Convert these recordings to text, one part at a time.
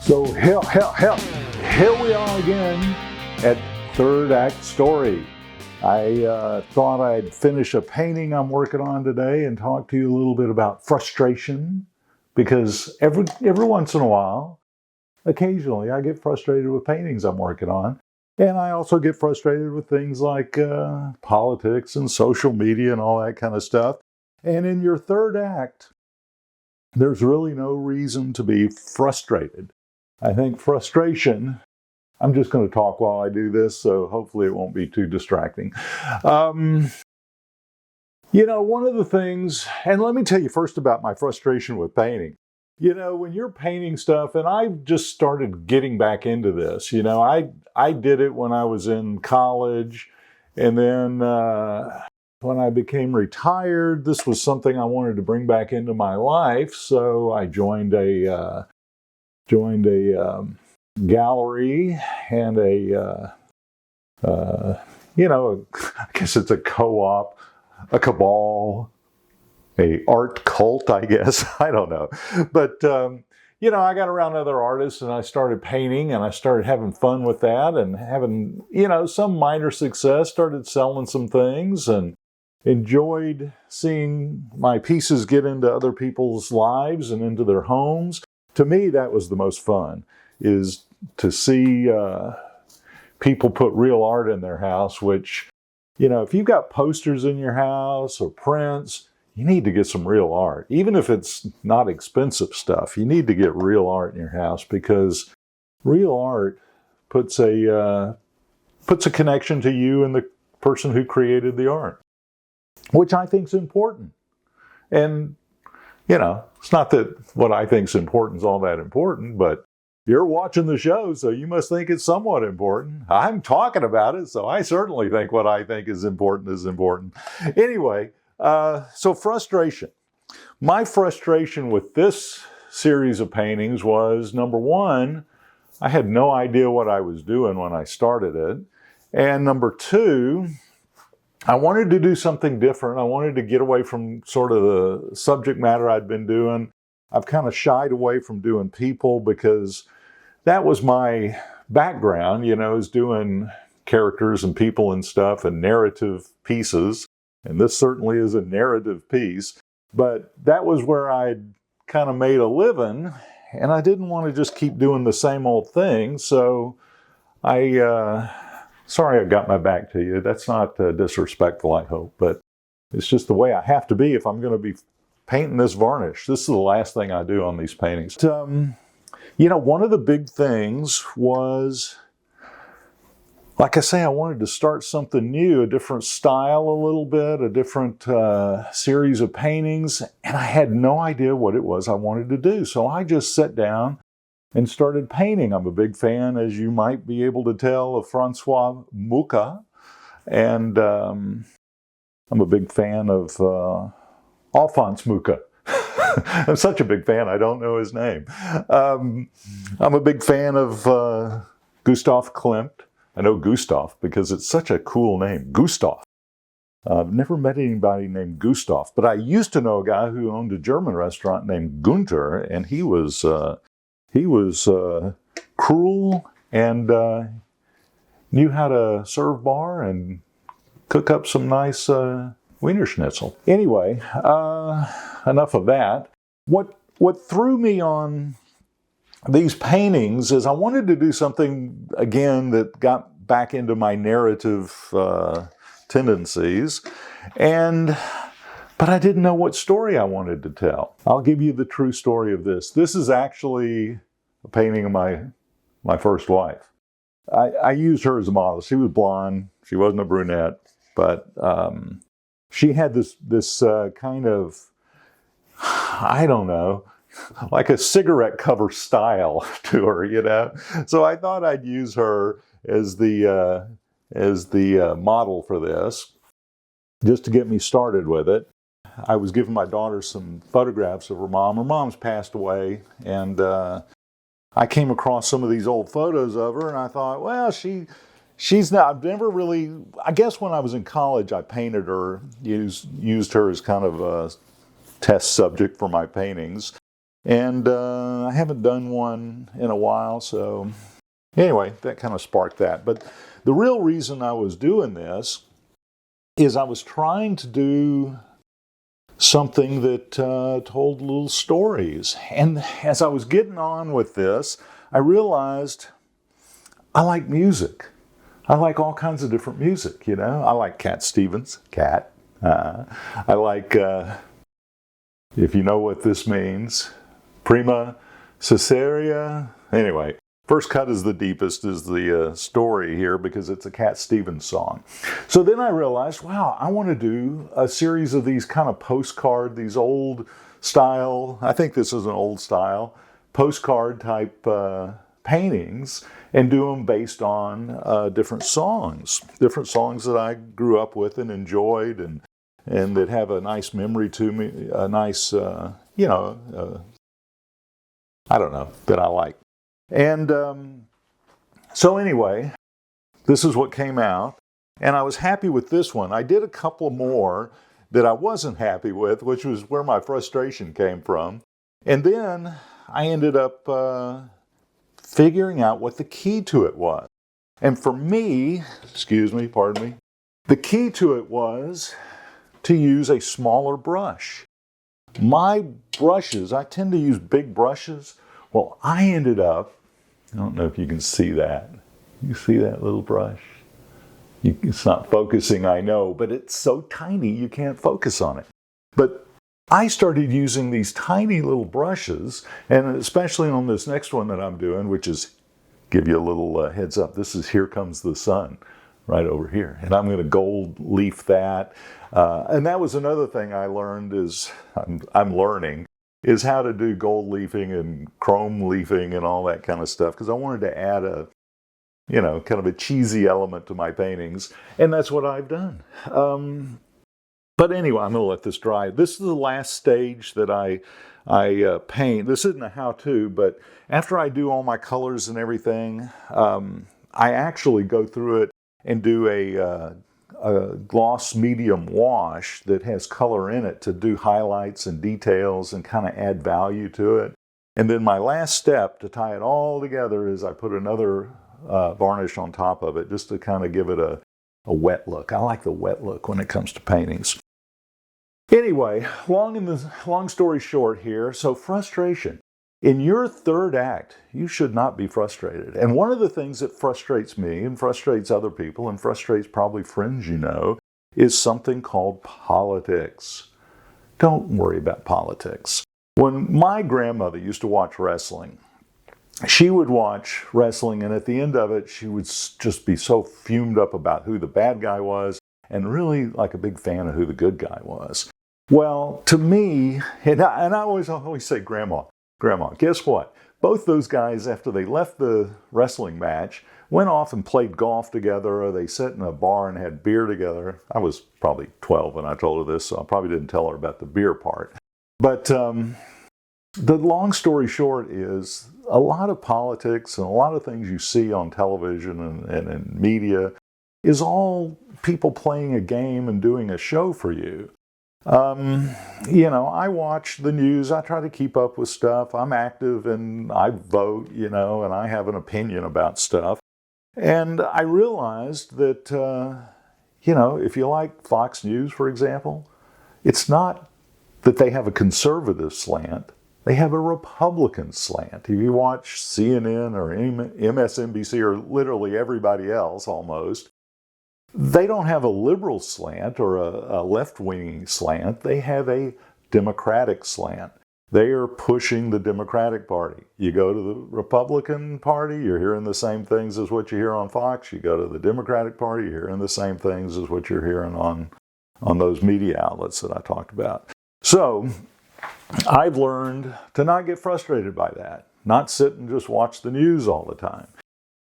So here we are again at third act story. I thought I'd finish a painting I'm working on today and talk to you a little bit about frustration, because every once in a while, occasionally, I get frustrated with paintings I'm working on. And I also get frustrated with things like politics and social media and all that kind of stuff. And in your third act, there's really no reason to be frustrated. I think frustration, I'm just going to talk while I do this, so hopefully it won't be too distracting. One of the things, and let me tell you first about my frustration with painting. When you're painting stuff, and I've just started getting back into this, I did it when I was in college, and then when I became retired, this was something I wanted to bring back into my life, so I joined a gallery and I guess it's a co-op, a cabal, a art cult, I guess. I don't know. But, I got around other artists and I started painting and I started having fun with that and having, some minor success, started selling some things and enjoyed seeing my pieces get into other people's lives and into their homes. To me, that was the most fun, is to see people put real art in their house, which, if you've got posters in your house or prints, you need to get some real art. Even if it's not expensive stuff, you need to get real art in your house, because real art puts a connection to you and the person who created the art, which I think is important. And it's not that what I think is important is all that important, but you're watching the show, so you must think it's somewhat important. I'm talking about it, so I certainly think what I think is important is important. Anyway, so frustration. My frustration with this series of paintings was, number one, I had no idea what I was doing when I started it. And number two, I wanted to do something different. I wanted to get away from sort of the subject matter I'd been doing. I've kind of shied away from doing people because that was my background, is doing characters and people and stuff and narrative pieces. And this certainly is a narrative piece. But that was where I'd kind of made a living, and I didn't want to just keep doing the same old thing. So sorry I got my back to you. That's not disrespectful, I hope, but it's just the way I have to be if I'm going to be painting this varnish. This is the last thing I do on these paintings. One of the big things was, like I say, I wanted to start something new, a different style a little bit, a different series of paintings, and I had no idea what it was I wanted to do. So I just sat down and started painting. I'm a big fan, as you might be able to tell, of Francois Mucha, and I'm a big fan of Alphonse Mucha. I'm such a big fan, I don't know his name. I'm a big fan of Gustav Klimt. I know Gustav because it's such a cool name, Gustav. I've never met anybody named Gustav, but I used to know a guy who owned a German restaurant named Gunther, and he was cruel and knew how to serve bar and cook up some nice Wiener Schnitzel. Anyway, enough of that. What threw me on these paintings is I wanted to do something, again, that got back into my narrative tendencies, but I didn't know what story I wanted to tell. I'll give you the true story of this. This is actually a painting of my first wife. I used her as a model. She was blonde. She wasn't a brunette, but she had this kind of, I don't know, like a cigarette cover style to her, So I thought I'd use her as the model for this, just to get me started with it. I was giving my daughter some photographs of her mom. Her mom's passed away, and I came across some of these old photos of her, and I thought, well, she's not, I've never really, I guess when I was in college, I painted her, used her as kind of a test subject for my paintings. And I haven't done one in a while, so anyway, that kind of sparked that. But the real reason I was doing this is I was trying to do something that told little stories. And as I was getting on with this, I realized I like music. I like all kinds of different music, you know. I like Cat Stevens, Cat. I like, if you know what this means, Prima Caesarea. Anyway, First Cut is the Deepest is the story here because it's a Cat Stevens song. So then I realized, wow, I want to do a series of these kind of postcard, these old style, I think this is an old style, postcard type paintings, and do them based on different songs that I grew up with and enjoyed, and that have a nice memory to me, a nice, I don't know, that I like. And so anyway, this is what came out, and I was happy with this one. I did a couple more that I wasn't happy with, which was where my frustration came from. And then I ended up figuring out what the key to it was. And for me, pardon me, the key to it was to use a smaller brush. My brushes, I tend to use big brushes. Well, I ended up, I don't know if you can see that. You see that little brush? It's not focusing, I know, but it's so tiny you can't focus on it. But I started using these tiny little brushes, and especially on this next one that I'm doing, which is, give you a little heads up, this is Here Comes the Sun, right over here. And I'm going to gold leaf that. And that was another thing I learned I'm learning, is how to do gold leafing and chrome leafing and all that kind of stuff, because I wanted to add a, kind of a cheesy element to my paintings, and that's what I've done. But anyway, I'm going to let this dry. This is the last stage that I paint. This isn't a how-to, but after I do all my colors and everything, I actually go through it and do a gloss medium wash that has color in it to do highlights and details and kind of add value to it. And then my last step to tie it all together is I put another varnish on top of it just to kind of give it a wet look. I like the wet look when it comes to paintings. Anyway, long story short here, so frustration. In your third act, you should not be frustrated. And one of the things that frustrates me and frustrates other people and frustrates probably friends is something called politics. Don't worry about politics. When my grandmother used to watch wrestling, she would watch wrestling, and at the end of it, she would just be so fumed up about who the bad guy was and really like a big fan of who the good guy was. Well, to me, and I always say, Grandma, guess what? Both those guys, after they left the wrestling match, went off and played golf together, or they sat in a bar and had beer together. I was probably 12 when I told her this, so I probably didn't tell her about the beer part. But the long story short is a lot of politics and a lot of things you see on television and in media is all people playing a game and doing a show for you. I watch the news. I try to keep up with stuff. I'm active and I vote, and I have an opinion about stuff. And I realized that, if you like Fox News, for example, it's not that they have a conservative slant. They have a Republican slant. If you watch CNN or MSNBC or literally everybody else almost, they don't have a liberal slant or a left-wing slant. They have a Democratic slant. They are pushing the Democratic Party. You go to the Republican Party, you're hearing the same things as what you hear on Fox. You go to the Democratic Party, you're hearing the same things as what you're hearing on those media outlets that I talked about. So I've learned to not get frustrated by that, not sit and just watch the news all the time.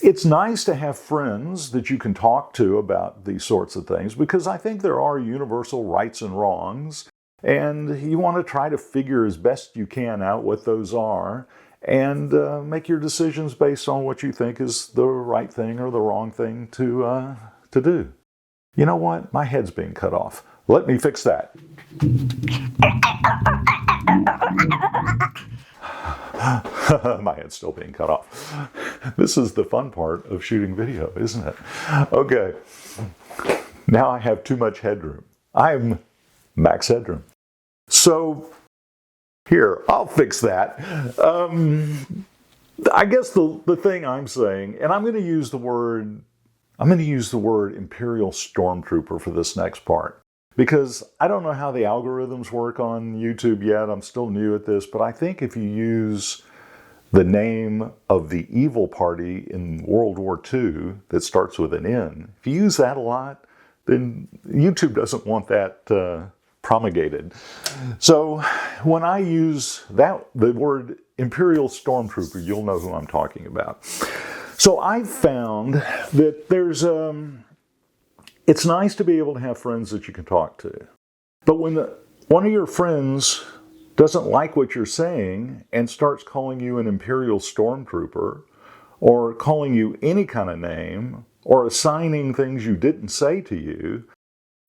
It's nice to have friends that you can talk to about these sorts of things, because I think there are universal rights and wrongs, and you want to try to figure as best you can out what those are and make your decisions based on what you think is the right thing or the wrong thing to do. You know what? My head's being cut off. Let me fix that. My head's still being cut off. This is the fun part of shooting video, isn't it? Okay. Now I have too much headroom. I'm max headroom. So here, I'll fix that. I guess the thing I'm saying, and I'm going to use the word Imperial Stormtrooper for this next part. Because I don't know how the algorithms work on YouTube yet. I'm still new at this. But I think if you use the name of the evil party in World War II that starts with an N, if you use that a lot, then YouTube doesn't want that promulgated. So when I use the word Imperial Stormtrooper, you'll know who I'm talking about. So I found that there's it's nice to be able to have friends that you can talk to. But when one of your friends doesn't like what you're saying and starts calling you an Imperial Stormtrooper, or calling you any kind of name, or assigning things you didn't say to you,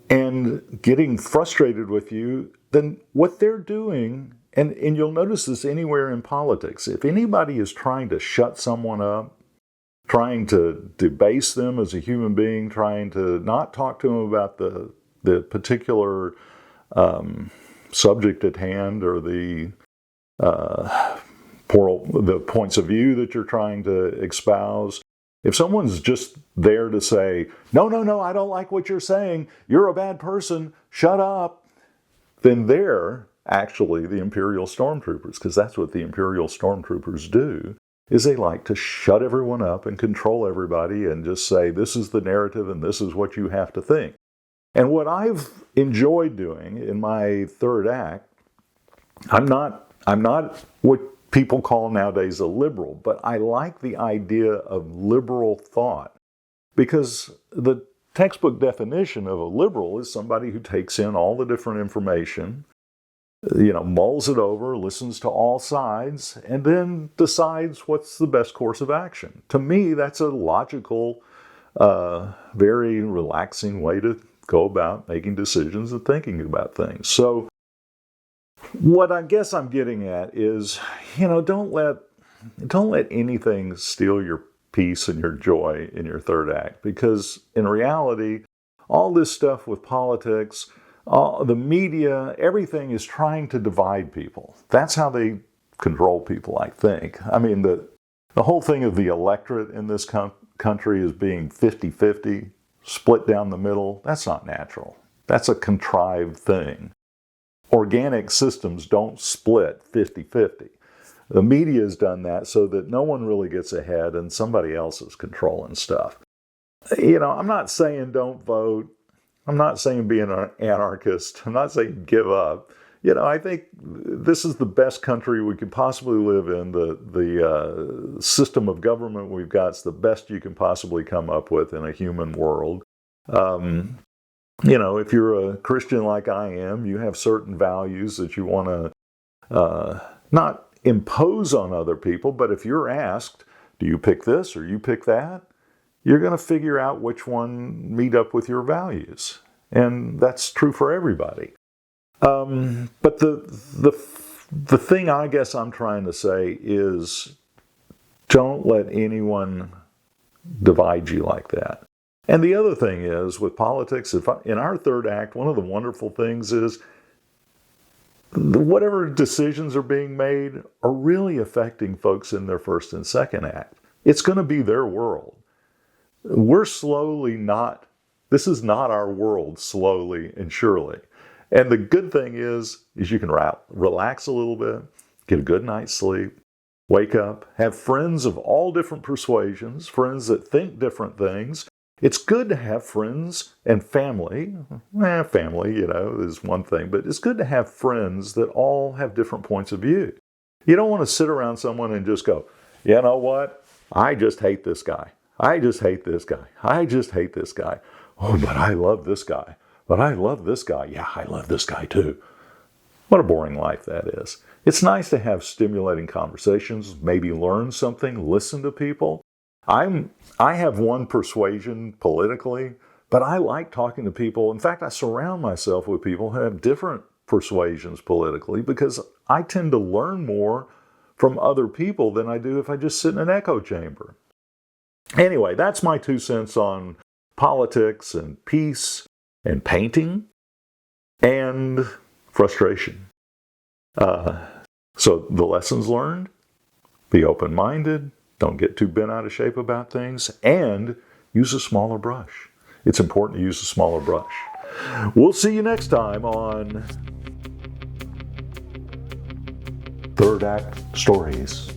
and getting frustrated with you, then what they're doing, and you'll notice this anywhere in politics, if anybody is trying to shut someone up, trying to debase them as a human being, trying to not talk to them about the particular subject at hand, or the points of view that you're trying to espouse. If someone's just there to say, no, I don't like what you're saying, you're a bad person, shut up, then they're actually the Imperial Stormtroopers, because that's what the Imperial Stormtroopers do, is they like to shut everyone up and control everybody and just say, this is the narrative and this is what you have to think. And what I've enjoyed doing in my third act, I'm not what people call nowadays a liberal, but I like the idea of liberal thought, because the textbook definition of a liberal is somebody who takes in all the different information, mulls it over, listens to all sides, and then decides what's the best course of action. To me, that's a logical, very relaxing way to go about making decisions and thinking about things. So what I guess I'm getting at is, don't let anything steal your peace and your joy in your third act, because in reality, all this stuff with politics, the media, everything is trying to divide people. That's how they control people, I think. I mean, the whole thing of the electorate in this country is being 50-50, split down the middle. That's not natural. That's a contrived thing. Organic systems don't split 50-50. The media has done that so that no one really gets ahead and somebody else is controlling stuff. I'm not saying don't vote. I'm not saying be an anarchist. I'm not saying give up. I think this is the best country we could possibly live in. The system of government we've got is the best you can possibly come up with in a human world. If you're a Christian like I am, you have certain values that you want to not impose on other people, but if you're asked, do you pick this or you pick that? You're going to figure out which one meet up with your values. And that's true for everybody. But the thing I guess I'm trying to say is, don't let anyone divide you like that. And the other thing is, with politics, in our third act, one of the wonderful things is whatever decisions are being made are really affecting folks in their first and second act. It's going to be their world. This is not our world, slowly and surely. And the good thing is you can relax a little bit, get a good night's sleep, wake up, have friends of all different persuasions, friends that think different things. It's good to have friends and family. Family, is one thing, but it's good to have friends that all have different points of view. You don't want to sit around someone and just go, you know what? I just hate this guy. I just hate this guy. I just hate this guy. Oh, but I love this guy. But I love this guy. Yeah, I love this guy too. What a boring life that is. It's nice to have stimulating conversations, maybe learn something, listen to people. I have one persuasion politically, but I like talking to people. In fact, I surround myself with people who have different persuasions politically, because I tend to learn more from other people than I do if I just sit in an echo chamber. Anyway, that's my 2 cents on politics and peace and painting and frustration. So the lessons learned: be open-minded, don't get too bent out of shape about things, and use a smaller brush. It's important to use a smaller brush. We'll see you next time on Third Act Stories.